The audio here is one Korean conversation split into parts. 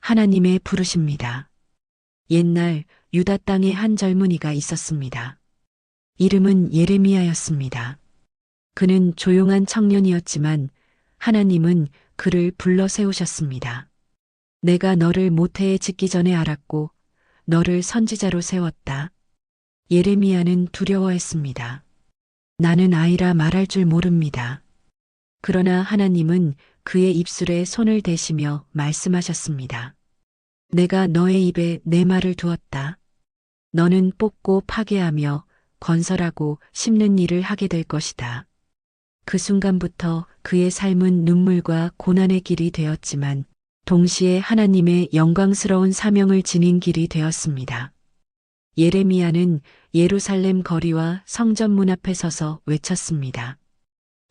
하나님의 부르십니다. 옛날 유다 땅에 한 젊은이가 있었습니다. 이름은 예레미야였습니다. 그는 조용한 청년이었지만 하나님은 그를 불러 세우셨습니다. 내가 너를 모태에 짓기 전에 알았고 너를 선지자로 세웠다. 예레미야는 두려워했습니다. 나는 아이라 말할 줄 모릅니다. 그러나 하나님은 그의 입술에 손을 대시며 말씀하셨습니다. 내가 너의 입에 내 말을 두었다. 너는 뽑고 파괴하며 건설하고 심는 일을 하게 될 것이다. 그 순간부터 그의 삶은 눈물과 고난의 길이 되었지만 동시에 하나님의 영광스러운 사명을 지닌 길이 되었습니다. 예레미야는 예루살렘 거리와 성전 문 앞에 서서 외쳤습니다.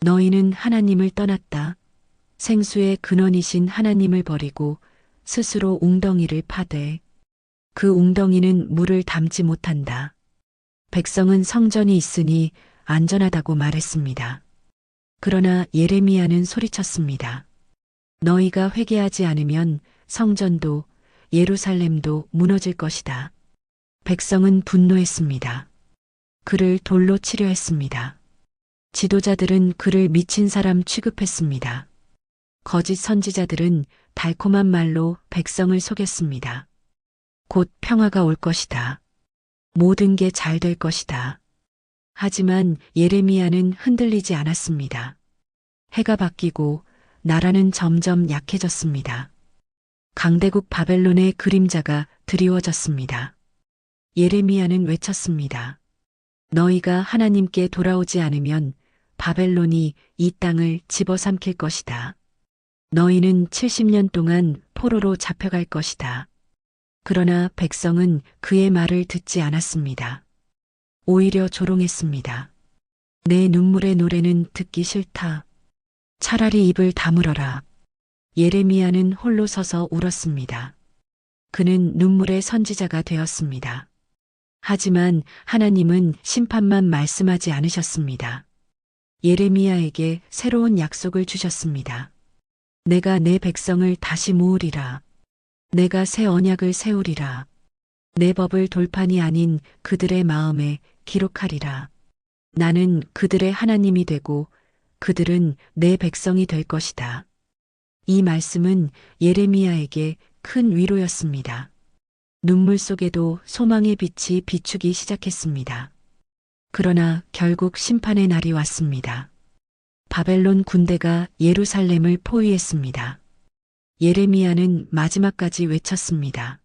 너희는 하나님을 떠났다. 생수의 근원이신 하나님을 버리고 스스로 웅덩이를 파되 그 웅덩이는 물을 담지 못한다. 백성은 성전이 있으니 안전하다고 말했습니다. 그러나 예레미야는 소리쳤습니다. 너희가 회개하지 않으면 성전도 예루살렘도 무너질 것이다. 백성은 분노했습니다. 그를 돌로 치려 했습니다. 지도자들은 그를 미친 사람 취급했습니다. 거짓 선지자들은 달콤한 말로 백성을 속였습니다. 곧 평화가 올 것이다. 모든 게 잘 될 것이다. 하지만 예레미야는 흔들리지 않았습니다. 해가 바뀌고 나라는 점점 약해졌습니다. 강대국 바벨론의 그림자가 드리워졌습니다. 예레미야는 외쳤습니다. 너희가 하나님께 돌아오지 않으면 바벨론이 이 땅을 집어삼킬 것이다. 너희는 70년 동안 포로로 잡혀갈 것이다. 그러나 백성은 그의 말을 듣지 않았습니다. 오히려 조롱했습니다. 내 눈물의 노래는 듣기 싫다. 차라리 입을 다물어라. 예레미야는 홀로 서서 울었습니다. 그는 눈물의 선지자가 되었습니다. 하지만 하나님은 심판만 말씀하지 않으셨습니다. 예레미야에게 새로운 약속을 주셨습니다. 내가 내 백성을 다시 모으리라. 내가 새 언약을 세우리라. 내 법을 돌판이 아닌 그들의 마음에 기록하리라. 나는 그들의 하나님이 되고 그들은 내 백성이 될 것이다. 이 말씀은 예레미야에게 큰 위로였습니다. 눈물 속에도 소망의 빛이 비추기 시작했습니다. 그러나 결국 심판의 날이 왔습니다. 바벨론 군대가 예루살렘을 포위했습니다. 예레미야는 마지막까지 외쳤습니다.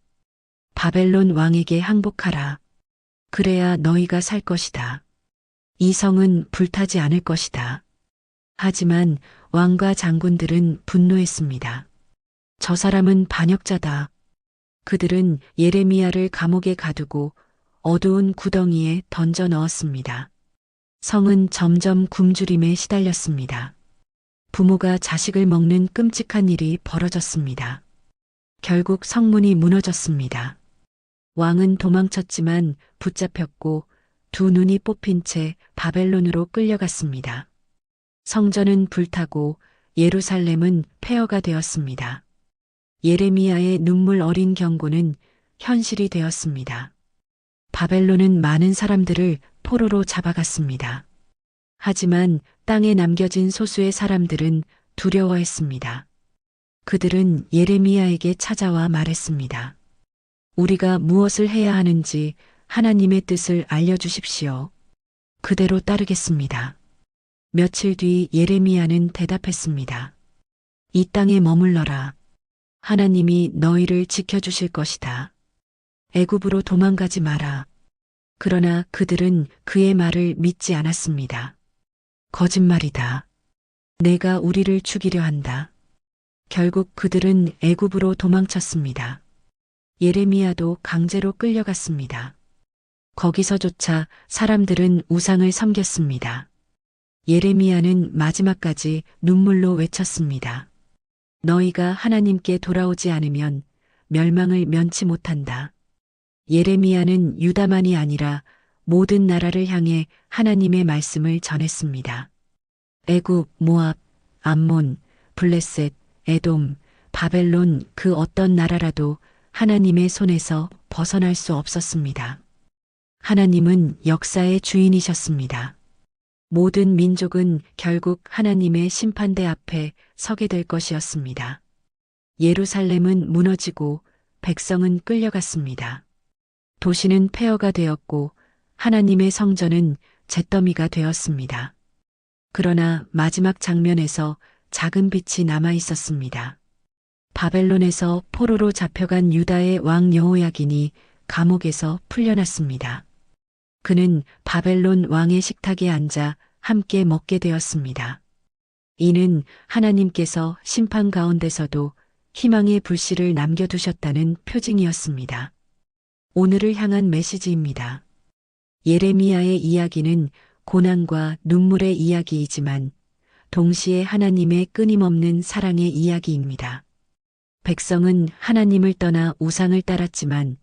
바벨론 왕에게 항복하라. 그래야 너희가 살 것이다. 이 성은 불타지 않을 것이다. 하지만 왕과 장군들은 분노했습니다. 저 사람은 반역자다. 그들은 예레미야를 감옥에 가두고 어두운 구덩이에 던져 넣었습니다. 성은 점점 굶주림에 시달렸습니다. 부모가 자식을 먹는 끔찍한 일이 벌어졌습니다. 결국 성문이 무너졌습니다. 왕은 도망쳤지만 붙잡혔고 두 눈이 뽑힌 채 바벨론으로 끌려갔습니다. 성전은 불타고 예루살렘은 폐허가 되었습니다. 예레미야의 눈물 어린 경고는 현실이 되었습니다. 바벨론은 많은 사람들을 포로로 잡아갔습니다. 하지만 땅에 남겨진 소수의 사람들은 두려워했습니다. 그들은 예레미야에게 찾아와 말했습니다. 우리가 무엇을 해야 하는지 하나님의 뜻을 알려주십시오. 그대로 따르겠습니다. 며칠 뒤 예레미야는 대답했습니다. 이 땅에 머물러라. 하나님이 너희를 지켜주실 것이다. 애굽으로 도망가지 마라. 그러나 그들은 그의 말을 믿지 않았습니다. 거짓말이다. 내가 우리를 죽이려 한다. 결국 그들은 애굽으로 도망쳤습니다. 예레미야도 강제로 끌려갔습니다. 거기서조차 사람들은 우상을 섬겼습니다. 예레미야는 마지막까지 눈물로 외쳤습니다. 너희가 하나님께 돌아오지 않으면 멸망을 면치 못한다. 예레미야는 유다만이 아니라 모든 나라를 향해 하나님의 말씀을 전했습니다. 애굽, 모압, 암몬, 블레셋, 에돔, 바벨론 그 어떤 나라라도 하나님의 손에서 벗어날 수 없었습니다. 하나님은 역사의 주인이셨습니다. 모든 민족은 결국 하나님의 심판대 앞에 서게 될 것이었습니다. 예루살렘은 무너지고 백성은 끌려갔습니다. 도시는 폐허가 되었고 하나님의 성전은 잿더미가 되었습니다. 그러나 마지막 장면에서 작은 빛이 남아 있었습니다. 바벨론에서 포로로 잡혀간 유다의 왕 여호야긴이 감옥에서 풀려났습니다. 그는 바벨론 왕의 식탁에 앉아 함께 먹게 되었습니다. 이는 하나님께서 심판 가운데서도 희망의 불씨를 남겨두셨다는 표징이었습니다. 오늘을 향한 메시지입니다. 예레미야의 이야기는 고난과 눈물의 이야기이지만 동시에 하나님의 끊임없는 사랑의 이야기입니다. 백성은 하나님을 떠나 우상을 따랐지만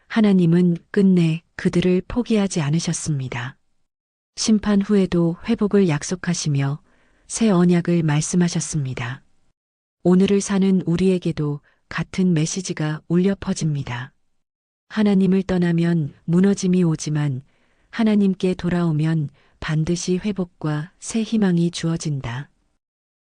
하나님은 끝내 그들을 포기하지 않으셨습니다. 심판 후에도 회복을 약속하시며 새 언약을 말씀하셨습니다. 오늘을 사는 우리에게도 같은 메시지가 울려 퍼집니다. 하나님을 떠나면 무너짐이 오지만 하나님께 돌아오면 반드시 회복과 새 희망이 주어진다.